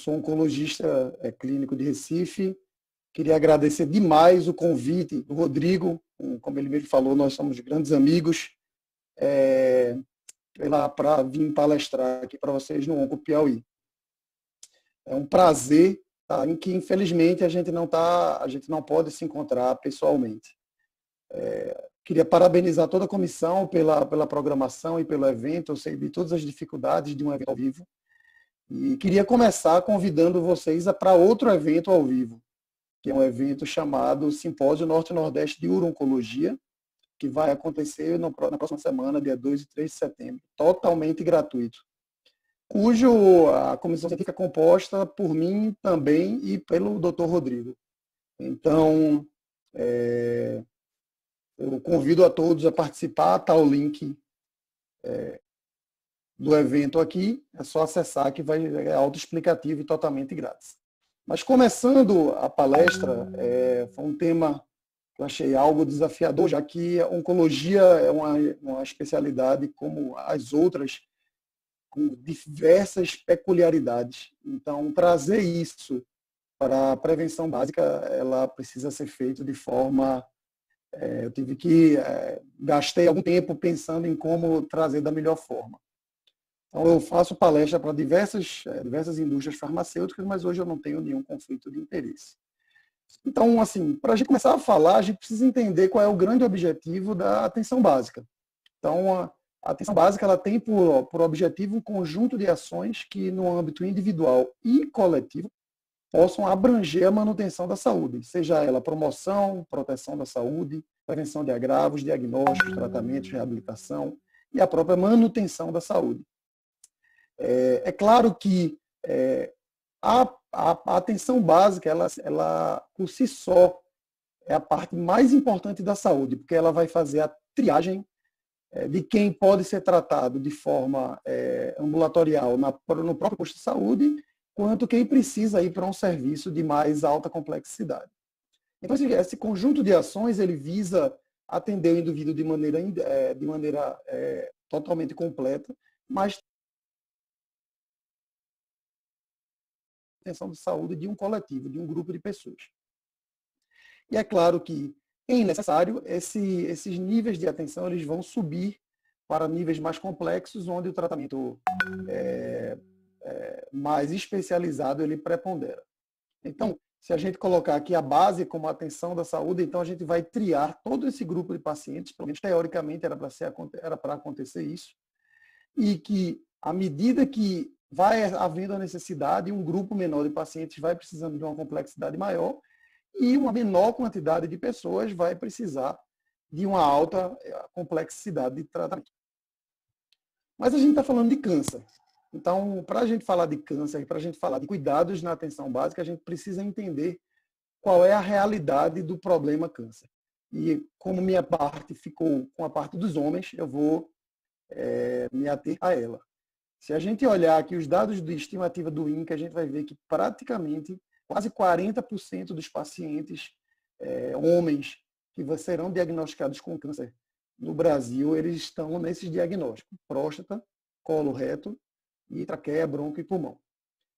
sou oncologista clínico de Recife. Queria agradecer demais o convite do Rodrigo. Como ele mesmo falou, nós somos grandes amigos. Para vir palestrar aqui para vocês no Onco Piauí. É um prazer, tá, em que infelizmente a gente não pode se encontrar pessoalmente. Queria parabenizar toda a comissão pela programação e pelo evento. Eu sei de todas as dificuldades de um evento ao vivo. E queria começar convidando vocês para outro evento ao vivo, que é um evento chamado Simpósio Norte-Nordeste de Uro-Oncologia, que vai acontecer na próxima semana, dia 2 e 3 de setembro, totalmente gratuito, cujo a comissão científica é composta por mim também e pelo Dr. Rodrigo. Então, eu convido a todos a participar, está o link do evento aqui, é só acessar que é autoexplicativo e totalmente grátis. Mas começando a palestra, foi um tema que eu achei algo desafiador, já que a oncologia é uma especialidade como as outras, com diversas peculiaridades. Então, trazer isso para a prevenção básica, ela precisa ser feita de forma... eu tive que... gastei algum tempo pensando em como trazer da melhor forma. Então, eu faço palestra para diversas indústrias farmacêuticas, mas hoje eu não tenho nenhum conflito de interesse. Então, assim, para a gente começar a falar, a gente precisa entender qual é o grande objetivo da atenção básica. Então, a atenção básica ela tem por objetivo um conjunto de ações que, no âmbito individual e coletivo, possam abranger a manutenção da saúde, seja ela promoção, proteção da saúde, prevenção de agravos, diagnósticos, tratamentos, reabilitação e a própria manutenção da saúde. É claro que a atenção básica, ela por si só, é a parte mais importante da saúde, porque ela vai fazer a triagem de quem pode ser tratado de forma ambulatorial no próprio posto de saúde, quanto quem precisa ir para um serviço de mais alta complexidade. Então, esse conjunto de ações, ele visa atender o indivíduo de maneira totalmente completa, mas atenção de saúde de um coletivo, de um grupo de pessoas. E é claro que, em necessário, esses níveis de atenção eles vão subir para níveis mais complexos, onde o tratamento mais especializado ele prepondera. Então, se a gente colocar aqui a base como a atenção da saúde, então a gente vai triar todo esse grupo de pacientes, pelo menos teoricamente era para acontecer isso, e que, à medida que vai havendo a necessidade, um grupo menor de pacientes vai precisando de uma complexidade maior e uma menor quantidade de pessoas vai precisar de uma alta complexidade de tratamento. Mas a gente está falando de câncer. Então, para a gente falar de câncer, para a gente falar de cuidados na atenção básica, a gente precisa entender qual é a realidade do problema câncer. E como minha parte ficou com a parte dos homens, eu vou me ater a ela. Se a gente olhar aqui os dados de estimativa do INCA, a gente vai ver que praticamente quase 40% dos pacientes homens que serão diagnosticados com câncer no Brasil, eles estão nesses diagnósticos: próstata, colo reto e traqueia, bronco e pulmão.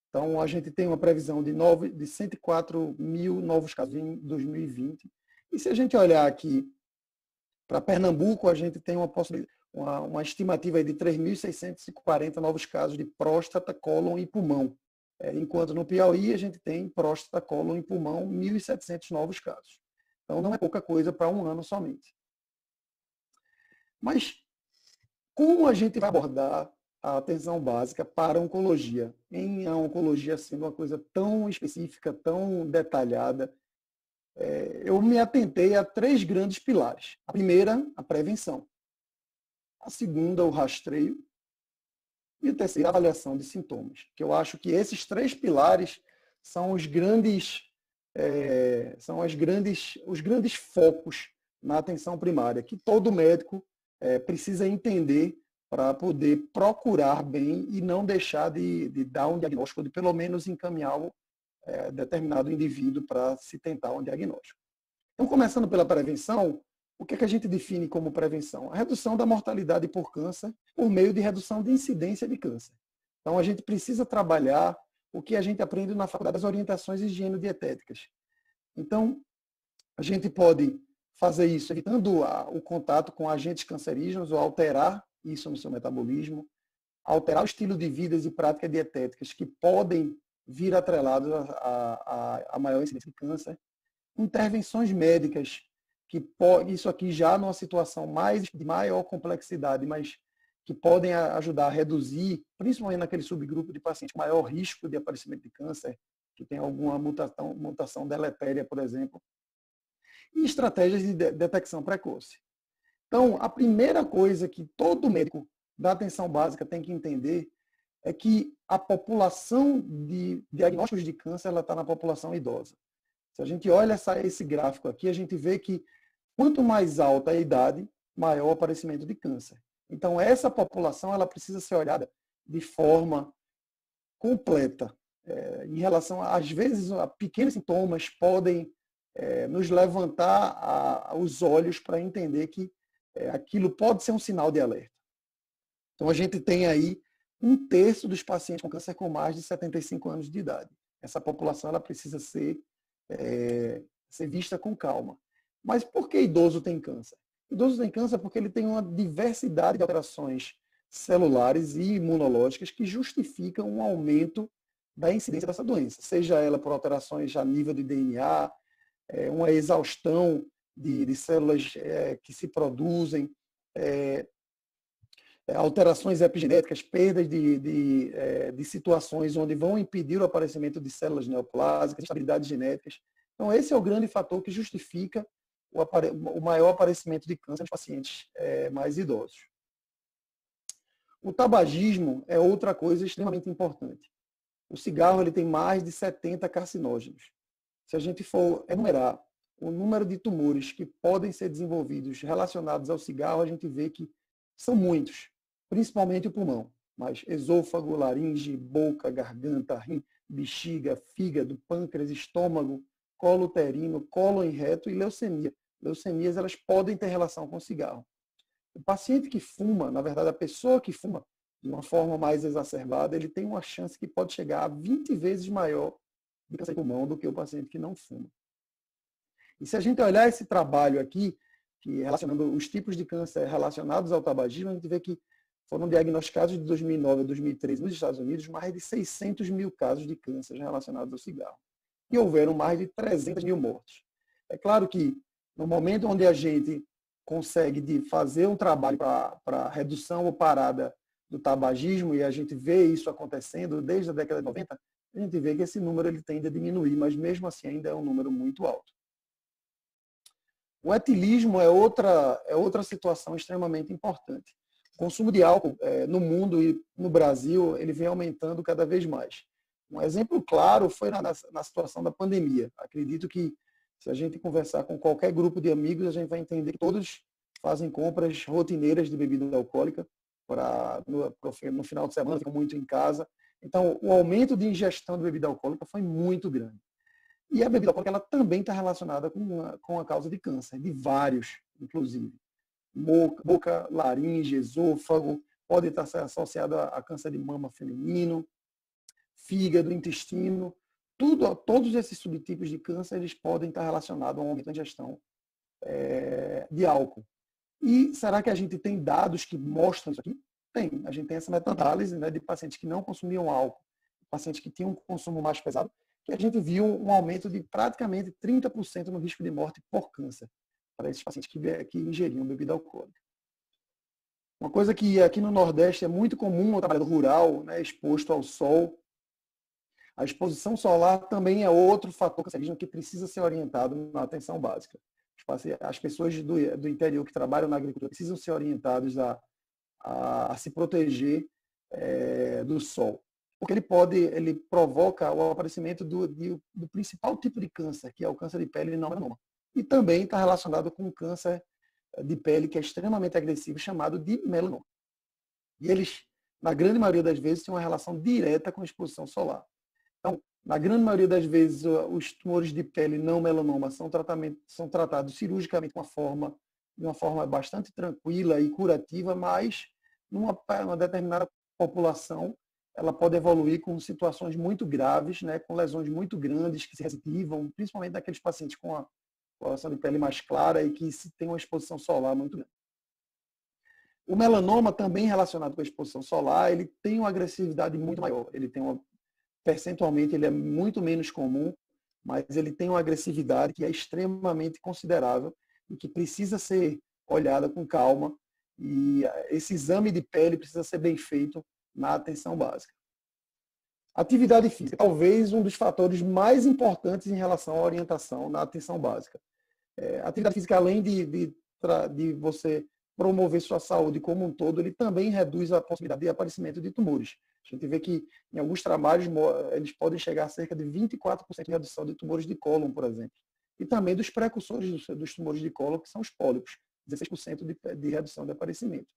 Então, a gente tem uma previsão de 104 mil novos casos em 2020. E se a gente olhar aqui para Pernambuco, a gente tem uma estimativa de 3.640 novos casos de próstata, cólon e pulmão. Enquanto no Piauí a gente tem próstata, cólon e pulmão 1.700 novos casos. Então não é pouca coisa para um ano somente. Mas como a gente vai abordar a atenção básica para a oncologia? Em a oncologia sendo uma coisa tão específica, tão detalhada, eu me atentei a 3 grandes pilares. A primeira, a prevenção. A segunda, o rastreio. E a terceira, a avaliação de sintomas. Que eu acho que esses 3 pilares são os grandes focos na atenção primária, que todo médico precisa entender para poder procurar bem e não deixar de dar um diagnóstico, de pelo menos encaminhar determinado indivíduo para se tentar um diagnóstico. Então, começando pela prevenção, o que a gente define como prevenção? A redução da mortalidade por câncer por meio de redução de incidência de câncer. Então, a gente precisa trabalhar o que a gente aprende na faculdade das orientações higienodietéticas. Então, a gente pode fazer isso evitando o contato com agentes cancerígenos ou alterar isso no seu metabolismo, alterar o estilo de vida e práticas dietéticas que podem vir atrelados a maior incidência de câncer, intervenções médicas, isso aqui já numa situação de maior complexidade, mas que podem ajudar a reduzir, principalmente naquele subgrupo de pacientes com maior risco de aparecimento de câncer, que tem alguma mutação deletéria, por exemplo, e estratégias de detecção precoce. Então, a primeira coisa que todo médico da atenção básica tem que entender é que a população de diagnósticos de câncer ela está na população idosa. Se a gente olha esse gráfico aqui, a gente vê que quanto mais alta a idade, maior o aparecimento de câncer. Então, essa população ela precisa ser olhada de forma completa. Em relação, às vezes, a pequenos sintomas podem nos levantar os olhos para entender que aquilo pode ser um sinal de alerta. Então, a gente tem aí 1/3 dos pacientes com câncer com mais de 75 anos de idade. Essa população ela precisa ser vista com calma. Mas por que idoso tem câncer? Idoso tem câncer porque ele tem uma diversidade de alterações celulares e imunológicas que justificam um aumento da incidência dessa doença, seja ela por alterações a nível de DNA, uma exaustão de células que se produzem, alterações epigenéticas, perdas de situações onde vão impedir o aparecimento de células neoplásicas, instabilidades genéticas. Então, esse é o grande fator que justifica o maior aparecimento de câncer nos pacientes mais idosos. O tabagismo é outra coisa extremamente importante. O cigarro ele tem mais de 70 carcinógenos. Se a gente for enumerar o número de tumores que podem ser desenvolvidos relacionados ao cigarro, a gente vê que são muitos, principalmente o pulmão, mas esôfago, laringe, boca, garganta, rim, bexiga, fígado, pâncreas, estômago, colo uterino, cólon e reto e leucemia. Leucemias elas podem ter relação com o cigarro. O paciente que fuma, na verdade, a pessoa que fuma de uma forma mais exacerbada, ele tem uma chance que pode chegar a 20 vezes maior de câncer de pulmão do que o paciente que não fuma. E se a gente olhar esse trabalho aqui, que relacionando os tipos de câncer relacionados ao tabagismo, a gente vê que foram diagnosticados de 2009 a 2013 nos Estados Unidos mais de 600 mil casos de câncer relacionados ao cigarro. E houveram mais de 300 mil mortes. É claro que no momento onde a gente consegue fazer um trabalho para redução ou parada do tabagismo, e a gente vê isso acontecendo desde a década de 90, a gente vê que esse número ele tende a diminuir, mas mesmo assim ainda é um número muito alto. O etilismo é outra situação extremamente importante. O consumo de álcool no mundo e no Brasil ele vem aumentando cada vez mais. Um exemplo claro foi na situação da pandemia. Acredito que se a gente conversar com qualquer grupo de amigos, a gente vai entender que todos fazem compras rotineiras de bebida alcoólica no final de semana, ficam muito em casa. Então, o aumento de ingestão de bebida alcoólica foi muito grande. E a bebida alcoólica ela também está relacionada com a causa de câncer, de vários, inclusive. Boca, laringe, esôfago, pode estar associado a câncer de mama feminino, fígado, intestino. Todos esses subtipos de câncer eles podem estar relacionados a um aumento da ingestão de álcool. E será que a gente tem dados que mostram isso aqui? Tem. A gente tem essa meta-análise de pacientes que não consumiam álcool, pacientes que tinham um consumo mais pesado, que a gente viu um aumento de praticamente 30% no risco de morte por câncer para esses pacientes que ingeriam bebida alcoólica. Uma coisa que aqui no Nordeste é muito comum, o trabalhador rural, exposto ao sol. A exposição solar também é outro fator cancerígeno que precisa ser orientado na atenção básica. As pessoas do interior que trabalham na agricultura precisam ser orientadas a se proteger do sol. Porque ele provoca o aparecimento do principal tipo de câncer, que é o câncer de pele não melanoma. E também está relacionado com um câncer de pele que é extremamente agressivo, chamado de melanoma. E eles, na grande maioria das vezes, têm uma relação direta com a exposição solar. Então, na grande maioria das vezes, os tumores de pele não melanoma são tratados cirurgicamente de uma forma bastante tranquila e curativa, mas numa determinada população, ela pode evoluir com situações muito graves, né, com lesões muito grandes que se recidivam, principalmente naqueles pacientes com a coloração de pele mais clara e que se tem uma exposição solar muito grande. O melanoma, também relacionado com a exposição solar, ele tem uma agressividade muito maior. Ele tem percentualmente, ele é muito menos comum, mas ele tem uma agressividade que é extremamente considerável e que precisa ser olhada com calma. E esse exame de pele precisa ser bem feito na atenção básica. Atividade física, talvez um dos fatores mais importantes em relação à orientação na atenção básica. Atividade física, além de você promover sua saúde como um todo, ele também reduz a possibilidade de aparecimento de tumores. A gente vê que em alguns trabalhos eles podem chegar a cerca de 24% de redução de tumores de cólon, por exemplo. E também dos precursores dos tumores de cólon, que são os pólipos, 16% de redução de aparecimento.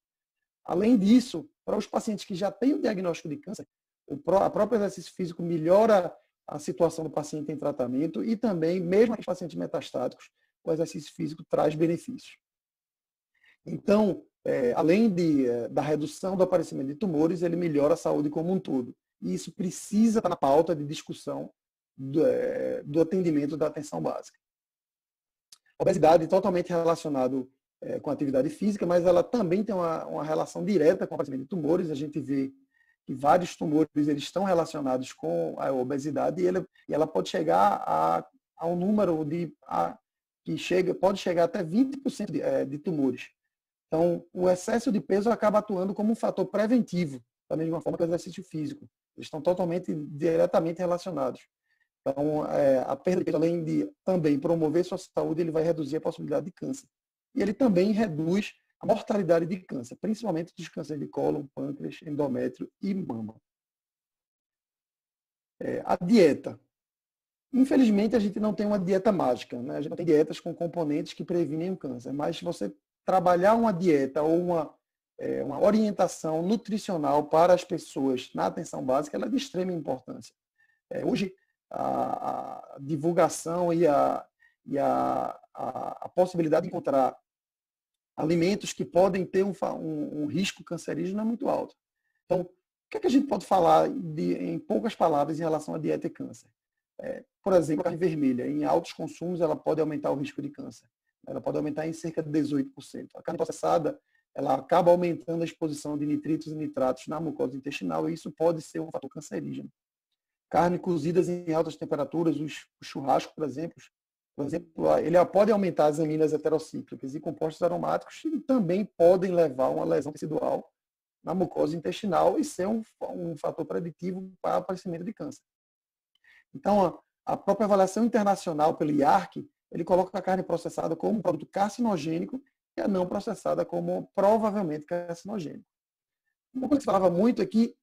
Além disso, para os pacientes que já têm o diagnóstico de câncer, o próprio exercício físico melhora a situação do paciente em tratamento e também, mesmo os pacientes metastáticos, o exercício físico traz benefícios. Então, além da redução do aparecimento de tumores, ele melhora a saúde como um todo. E isso precisa estar na pauta de discussão do atendimento da atenção básica. Obesidade totalmente relacionado com a atividade física, mas ela também tem uma relação direta com o aparecimento de tumores. A gente vê que vários tumores eles estão relacionados com a obesidade e ela pode chegar a um número pode chegar até 20% de tumores. Então, o excesso de peso acaba atuando como um fator preventivo, da mesma forma que o exercício físico. Eles estão diretamente relacionados. Então, a perda de peso, além de também promover sua saúde, ele vai reduzir a possibilidade de câncer. E ele também reduz a mortalidade de câncer, principalmente dos cânceres de cólon, pâncreas, endométrio e mama. A dieta. Infelizmente, a gente não tem uma dieta mágica, né? A gente não tem dietas com componentes que previnem o câncer, mas se você trabalhar uma dieta ou uma orientação nutricional para as pessoas na atenção básica, ela é de extrema importância. Hoje, a divulgação e a possibilidade de encontrar alimentos que podem ter um risco cancerígeno é muito alto. Então, o que a gente pode falar em poucas palavras em relação à dieta e câncer? Por exemplo, a carne vermelha, em altos consumos, ela pode aumentar o risco de câncer. Ela pode aumentar em cerca de 18%. A carne processada, ela acaba aumentando a exposição de nitritos e nitratos na mucosa intestinal e isso pode ser um fator cancerígeno. Carne cozidas em altas temperaturas, o churrasco, por exemplo, ele pode aumentar as aminas heterocíclicas e compostos aromáticos e também podem levar a uma lesão tecidual na mucosa intestinal e ser um fator preditivo para o aparecimento de câncer. Então, a própria avaliação internacional pelo IARC, ele coloca a carne processada como um produto carcinogênico e a não processada como provavelmente carcinogênico. Uma coisa que se falava muito é que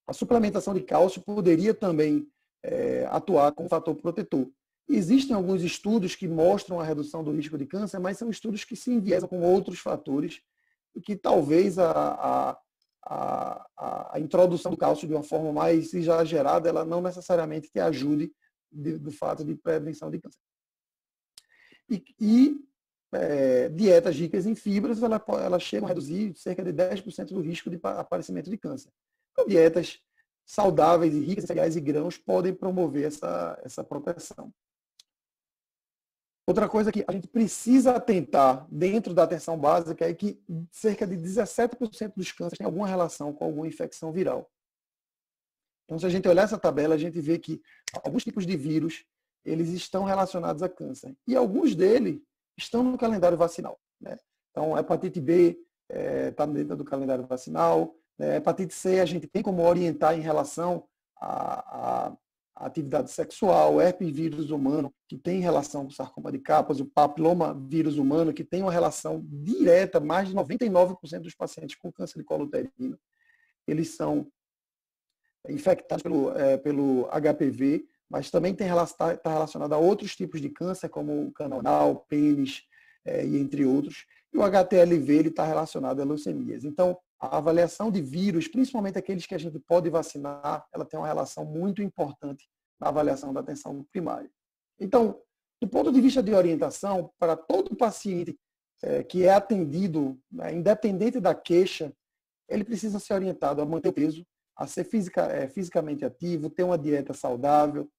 a suplementação de cálcio poderia também atuar como fator protetor. Existem alguns estudos que mostram a redução do risco de câncer, mas são estudos que se enviesam com outros fatores e que talvez a introdução do cálcio de uma forma mais exagerada, ela não necessariamente te ajude do fato de prevenção de câncer. Dietas ricas em fibras, elas chegam a reduzir cerca de 10% do risco de aparecimento de câncer. Então, dietas saudáveis e ricas em cereais e grãos podem promover essa proteção. Outra coisa que a gente precisa atentar dentro da atenção básica é que cerca de 17% dos cânceres têm alguma relação com alguma infecção viral. Então, se a gente olhar essa tabela, a gente vê que alguns tipos de vírus eles estão relacionados a câncer. E alguns deles estão no calendário vacinal, né? Então, a hepatite B está dentro do calendário vacinal. A hepatite C a gente tem como orientar em relação à atividade sexual, o herpes vírus humano, que tem relação com o sarcoma de Kaposi, o papiloma vírus humano, que tem uma relação direta, mais de 99% dos pacientes com câncer de colo uterino, eles são infectados pelo HPV, mas também está relacionado a outros tipos de câncer, como o canal anal, pênis, e entre outros. E o HTLV está relacionado a leucemias. Então, a avaliação de vírus, principalmente aqueles que a gente pode vacinar, ela tem uma relação muito importante na avaliação da atenção primária. Então, do ponto de vista de orientação, para todo paciente que é atendido, independente da queixa, ele precisa ser orientado a manter o peso, a ser fisicamente ativo, ter uma dieta saudável,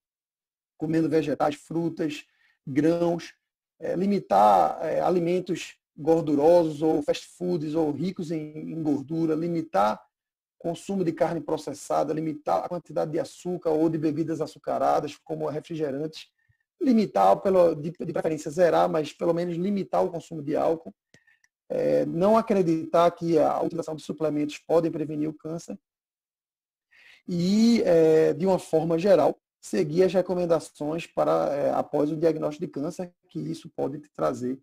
comendo vegetais, frutas, grãos, limitar alimentos gordurosos ou fast foods ou ricos em gordura, limitar consumo de carne processada, limitar a quantidade de açúcar ou de bebidas açucaradas, como refrigerantes, limitar, de preferência zerar, mas pelo menos limitar o consumo de álcool, não acreditar que a utilização de suplementos podem prevenir o câncer e, de uma forma geral, seguir as recomendações para após o diagnóstico de câncer, que isso pode te trazer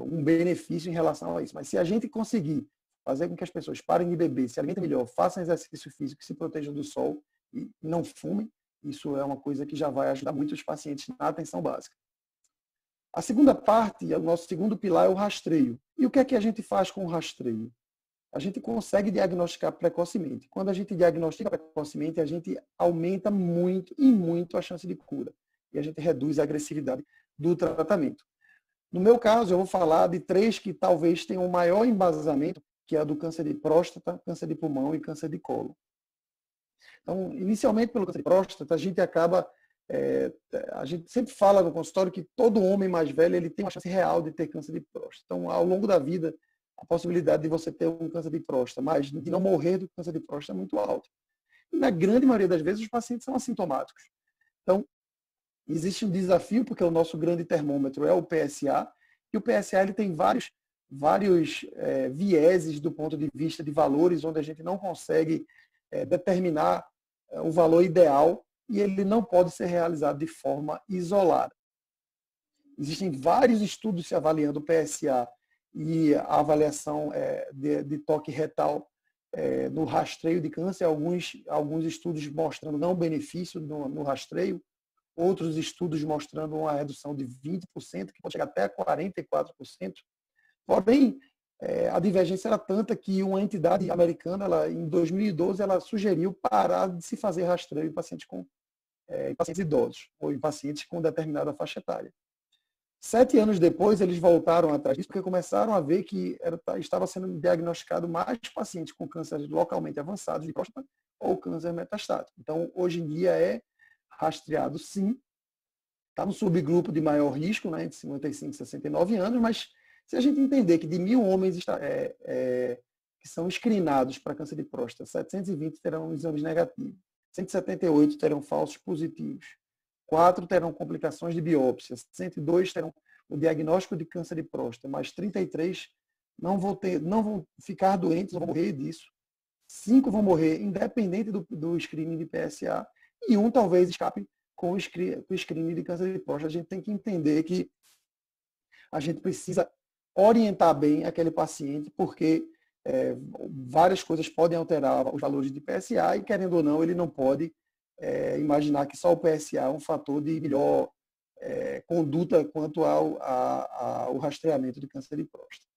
um benefício em relação a isso. Mas se a gente conseguir fazer com que as pessoas parem de beber, se alimentem melhor, façam exercício físico, se protejam do sol e não fumem, isso é uma coisa que já vai ajudar muito os pacientes na atenção básica. A segunda parte, o nosso segundo pilar é o rastreio. E o que é que a gente faz com o rastreio? A gente consegue diagnosticar precocemente. Quando a gente diagnostica precocemente, a gente aumenta muito e muito a chance de cura. E a gente reduz a agressividade do tratamento. No meu caso, eu vou falar de 3 que talvez tenham um maior embasamento, que é a do câncer de próstata, câncer de pulmão e câncer de colo. Então, inicialmente, pelo câncer de próstata, a gente acaba... a gente sempre fala no consultório que todo homem mais velho ele tem uma chance real de ter câncer de próstata. Então, ao longo da vida, a possibilidade de você ter um câncer de próstata, mas de não morrer do câncer de próstata é muito alta. E na grande maioria das vezes, os pacientes são assintomáticos. Então, existe um desafio, porque o nosso grande termômetro é o PSA, e o PSA ele tem vários vieses do ponto de vista de valores, onde a gente não consegue determinar o valor ideal, e ele não pode ser realizado de forma isolada. Existem vários estudos se avaliando o PSA e a avaliação de toque retal no rastreio de câncer, alguns estudos mostrando não benefício no rastreio, outros estudos mostrando uma redução de 20%, que pode chegar até 44%. Porém, a divergência era tanta que uma entidade americana, em 2012, ela sugeriu parar de se fazer rastreio em pacientes idosos ou em pacientes com determinada faixa etária. 7 anos depois, eles voltaram atrás disso, porque começaram a ver que estava sendo diagnosticado mais pacientes com cânceres localmente avançados de próstata ou câncer metastático. Então, hoje em dia é rastreado sim, está no subgrupo de maior risco, né, entre 55 e 69 anos, mas se a gente entender que de 1.000 homens que são screenados para câncer de próstata, 720 terão exames negativos, 178 terão falsos positivos, 4 terão complicações de biópsia, 102 terão o diagnóstico de câncer de próstata, mas 33 não vão ficar doentes, vão morrer disso. 5 vão morrer independente do screening de PSA e 1 talvez escape com o screening de câncer de próstata. A gente tem que entender que a gente precisa orientar bem aquele paciente, porque várias coisas podem alterar os valores de PSA e, querendo ou não, ele não pode imaginar que só o PSA é um fator de melhor conduta quanto ao rastreamento de câncer de próstata.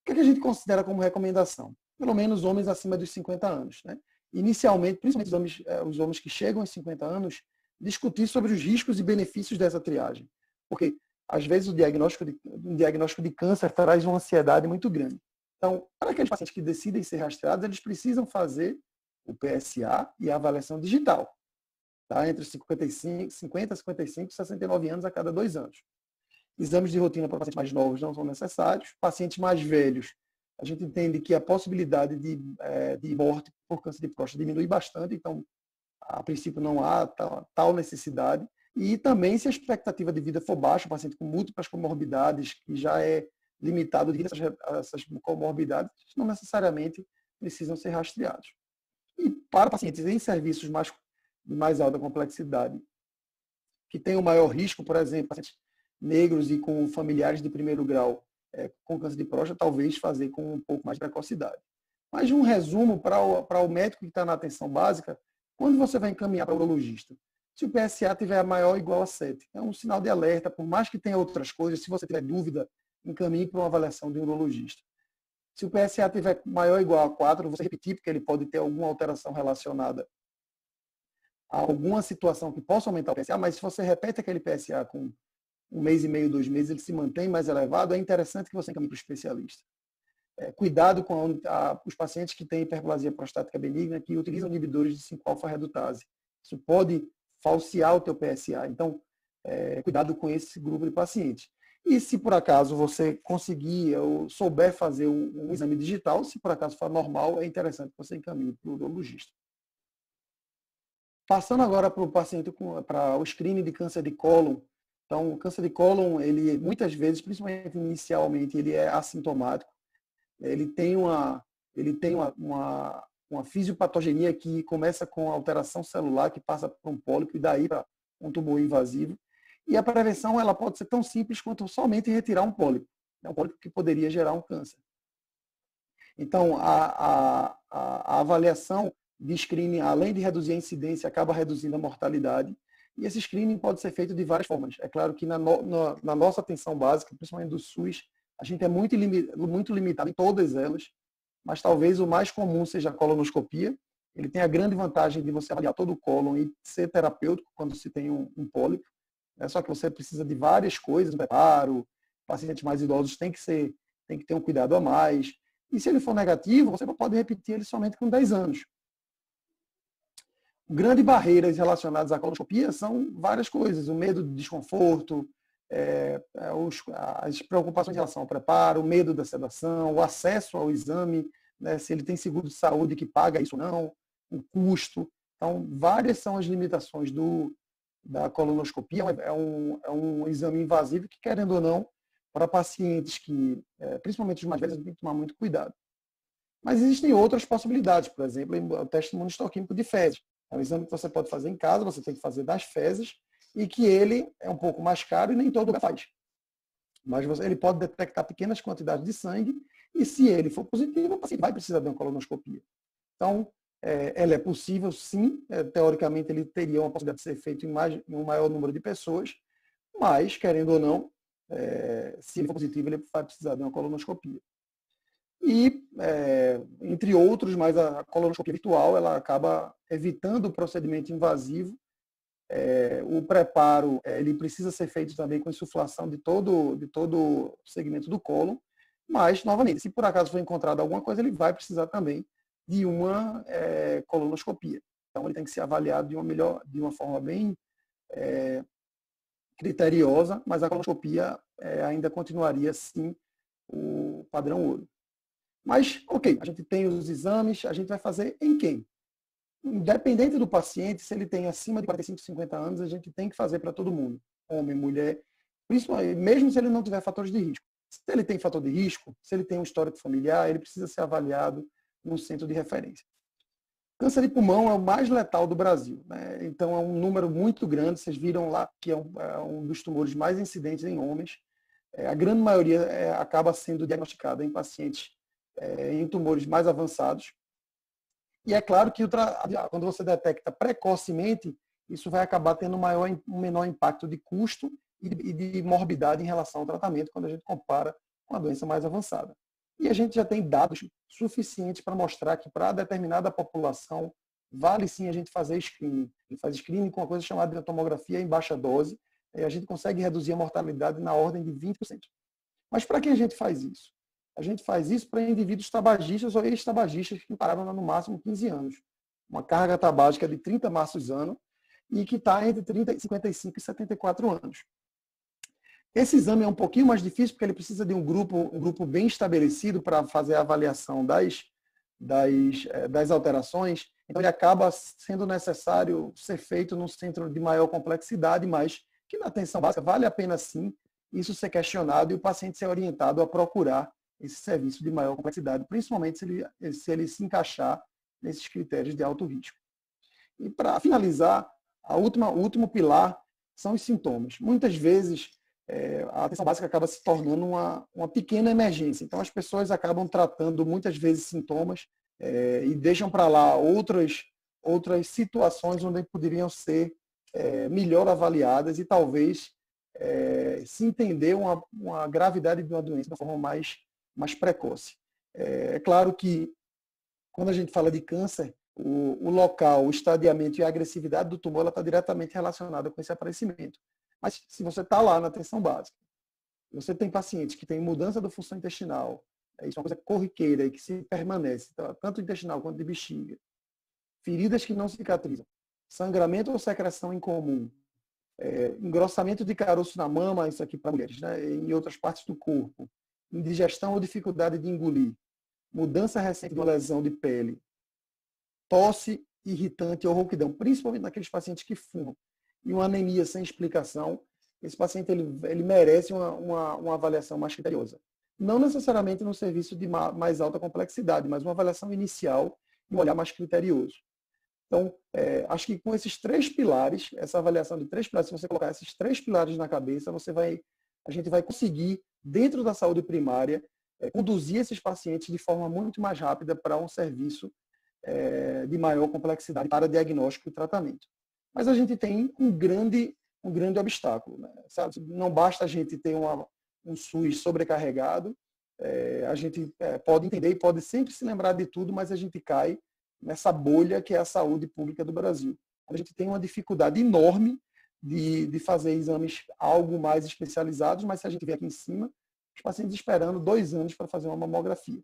O que a gente considera como recomendação? Pelo menos homens acima dos 50 anos. Né? Inicialmente, principalmente os homens que chegam aos 50 anos, discutir sobre os riscos e benefícios dessa triagem. Porque, às vezes, um diagnóstico de câncer traz uma ansiedade muito grande. Então, para aqueles pacientes que decidem ser rastreados, eles precisam fazer o PSA e a avaliação digital. Tá? Entre 50, 55 e 69 anos a cada 2 anos. Exames de rotina para pacientes mais novos não são necessários. Pacientes mais velhos, a gente entende que a possibilidade de morte por câncer de próstata diminui bastante, então, a princípio, não há tal necessidade. E também, se a expectativa de vida for baixa, o paciente com múltiplas comorbidades, que já é limitado de essas comorbidades, não necessariamente precisam ser rastreados. E para pacientes em serviços de mais alta complexidade, que têm o maior risco, por exemplo, pacientes negros e com familiares de primeiro grau com câncer de próstata, talvez fazer com um pouco mais de precocidade. Mas um resumo para o médico que está na atenção básica, quando você vai encaminhar para o urologista, se o PSA tiver maior ou igual a 7, é um sinal de alerta, por mais que tenha outras coisas, se você tiver dúvida, encaminhe para uma avaliação de um urologista. Se o PSA tiver maior ou igual a 4, você repetir, porque ele pode ter alguma alteração relacionada a alguma situação que possa aumentar o PSA, mas se você repete aquele PSA com 1 mês e meio, 2 meses, ele se mantém mais elevado, é interessante que você encaminhe para o especialista. cuidado com os pacientes que têm hiperplasia prostática benigna, que utilizam inibidores de 5-alfa-redutase. Isso pode falsear o teu PSA. Então, cuidado com esse grupo de pacientes. E se por acaso você conseguir ou souber fazer um exame digital, se por acaso for normal, é interessante que você encaminhe para o urologista. Passando agora para o paciente para o screening de câncer de cólon. Então, o câncer de cólon, ele muitas vezes, principalmente inicialmente, ele é assintomático. Ele tem uma fisiopatogenia que começa com alteração celular, que passa por um pólipo e daí para um tumor invasivo. E a prevenção ela pode ser tão simples quanto somente retirar um pólipo. É um pólipo que poderia gerar um câncer. Então, a avaliação de screening, além de reduzir a incidência, acaba reduzindo a mortalidade. E esse screening pode ser feito de várias formas. É claro que na nossa atenção básica, principalmente do SUS, a gente é muito limitado em todas elas, mas talvez o mais comum seja a colonoscopia. Ele tem a grande vantagem de você avaliar todo o cólon e ser terapêutico quando se tem um pólipo. Só que você precisa de várias coisas, preparo, pacientes mais idosos tem que ter um cuidado a mais. E se ele for negativo, você pode repetir ele somente com 10 anos. Grandes barreiras relacionadas à colonoscopia são várias coisas. O medo de desconforto, as preocupações em relação ao preparo, o medo da sedação, o acesso ao exame, né, se ele tem seguro de saúde que paga isso ou não, o custo. Então, várias são as limitações da colonoscopia. É um exame invasivo que, querendo ou não, para pacientes que, principalmente os mais velhos, tem que tomar muito cuidado. Mas existem outras possibilidades, por exemplo, o teste imunistoquímico de fezes. É um exame que você pode fazer em casa, você tem que fazer das fezes, e que ele é um pouco mais caro e nem todo mundo faz. Mas ele pode detectar pequenas quantidades de sangue, e se ele for positivo, o paciente vai precisar de uma colonoscopia. Então, ela é possível, sim. Teoricamente, ele teria uma possibilidade de ser feito em um maior número de pessoas, mas, querendo ou não, se ele for positivo, ele vai precisar de uma colonoscopia. E, entre outros, mas a colonoscopia virtual ela acaba evitando o procedimento invasivo. O preparo ele precisa ser feito também com insuflação de todo o segmento do cólon, mas, novamente, se por acaso for encontrado alguma coisa, ele vai precisar também de uma colonoscopia. Então, ele tem que ser avaliado de uma forma bem criteriosa, mas a colonoscopia ainda continuaria, sim, o padrão ouro. Mas, ok, a gente tem os exames, a gente vai fazer em quem? Independente do paciente, se ele tem acima de 45, 50 anos, a gente tem que fazer para todo mundo, homem, mulher, principalmente, mesmo se ele não tiver fatores de risco. Se ele tem fator de risco, se ele tem um histórico familiar, ele precisa ser avaliado num centro de referência. Câncer de pulmão é o mais letal do Brasil, né? Então é um número muito grande, vocês viram lá que é um dos tumores mais incidentes em homens. A grande maioria acaba sendo diagnosticada em pacientes em tumores mais avançados. E é claro que quando você detecta precocemente, isso vai acabar tendo um menor impacto de custo e de morbidade em relação ao tratamento quando a gente compara com a doença mais avançada. E a gente já tem dados suficientes para mostrar que para determinada população vale sim a gente fazer screening. A gente faz screening com uma coisa chamada de tomografia em baixa dose, e a gente consegue reduzir a mortalidade na ordem de 20%. Mas para que a gente faz isso? A gente faz isso para indivíduos tabagistas ou ex-tabagistas que pararam no máximo 15 anos. Uma carga tabágica de 30 maços ano e que está entre 55 e 74 anos. Esse exame é um pouquinho mais difícil porque ele precisa de um grupo bem estabelecido para fazer a avaliação das alterações. Então, ele acaba sendo necessário ser feito num centro de maior complexidade, mas que na atenção básica vale a pena sim isso ser questionado e o paciente ser orientado a procurar esse serviço de maior complexidade, principalmente se ele se encaixar nesses critérios de alto risco. E para finalizar, o último pilar são os sintomas. Muitas vezes, a atenção básica acaba se tornando uma pequena emergência. Então, as pessoas acabam tratando muitas vezes sintomas e deixam para lá outras situações onde poderiam ser melhor avaliadas e talvez se entender uma gravidade de uma doença de uma forma mais precoce. É claro que, quando a gente fala de câncer, o local, o estadiamento e a agressividade do tumor está diretamente relacionada com esse aparecimento. Mas se você está lá na atenção básica, você tem pacientes que têm mudança da função intestinal, isso é uma coisa corriqueira e que se permanece, tanto intestinal quanto de bexiga, feridas que não cicatrizam, sangramento ou secreção incomum, engrossamento de caroço na mama, isso aqui para mulheres, né? Em outras partes do corpo, indigestão ou dificuldade de engolir, mudança recente de uma lesão de pele, tosse irritante ou rouquidão, principalmente naqueles pacientes que fumam, e uma anemia sem explicação, esse paciente ele merece uma avaliação mais criteriosa. Não necessariamente no serviço de mais alta complexidade, mas uma avaliação inicial e um olhar mais criterioso. Então, acho que com esses 3 pilares, essa avaliação de 3 pilares, se você colocar esses 3 pilares na cabeça, a gente vai conseguir, dentro da saúde primária, conduzir esses pacientes de forma muito mais rápida para um serviço de maior complexidade para diagnóstico e tratamento. Mas a gente tem um grande obstáculo, né? Sabe? Não basta a gente ter um SUS sobrecarregado, a gente pode entender e pode sempre se lembrar de tudo, mas a gente cai nessa bolha que é a saúde pública do Brasil. A gente tem uma dificuldade enorme de fazer exames algo mais especializados, mas se a gente vê aqui em cima, os pacientes esperando 2 anos para fazer uma mamografia.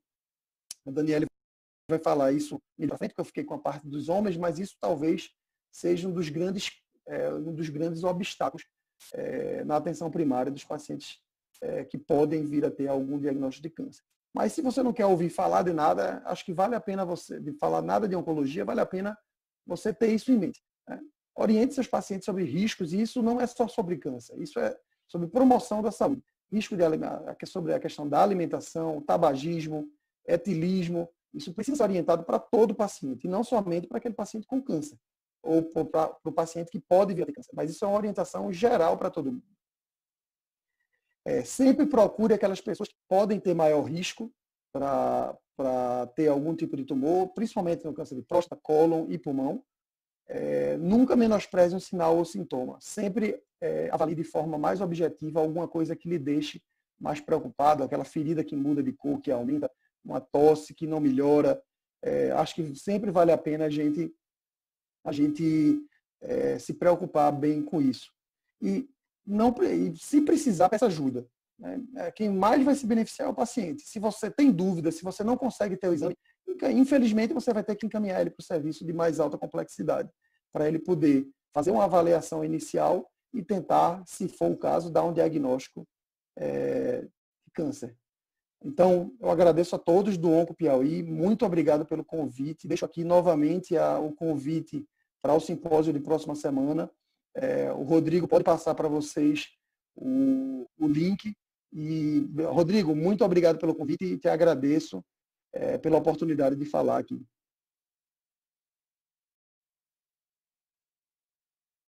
A Daniela vai falar isso melhor à frente, porque eu fiquei com a parte dos homens, mas isso talvez seja um dos grandes obstáculos na atenção primária dos pacientes que podem vir a ter algum diagnóstico de câncer. Mas se você não quer ouvir falar de nada, acho que vale a pena de falar nada de oncologia, vale a pena você ter isso em mente, né? Oriente seus pacientes sobre riscos, e isso não é só sobre câncer, isso é sobre promoção da saúde. Risco sobre a questão da alimentação, tabagismo, etilismo, isso precisa ser orientado para todo paciente, e não somente para aquele paciente com câncer, ou para o paciente que pode vir a ter câncer, mas isso é uma orientação geral para todo mundo. Sempre procure aquelas pessoas que podem ter maior risco para ter algum tipo de tumor, principalmente no câncer de próstata, cólon e pulmão. Nunca menospreze um sinal ou sintoma. Sempre avalie de forma mais objetiva alguma coisa que lhe deixe mais preocupado, aquela ferida que muda de cor, que aumenta, uma tosse que não melhora. Acho que sempre vale a pena a gente se preocupar bem com isso. E se precisar, peça ajuda, né? Quem mais vai se beneficiar é o paciente. Se você tem dúvida, se você não consegue ter o exame, infelizmente você vai ter que encaminhar ele para o serviço de mais alta complexidade, para ele poder fazer uma avaliação inicial e tentar, se for o caso, dar um diagnóstico de câncer. Então, eu agradeço a todos do Onco Piauí, muito obrigado pelo convite. Deixo aqui novamente o convite para o simpósio de próxima semana. O Rodrigo pode passar para vocês o link. E, Rodrigo, muito obrigado pelo convite e te agradeço pela oportunidade de falar aqui.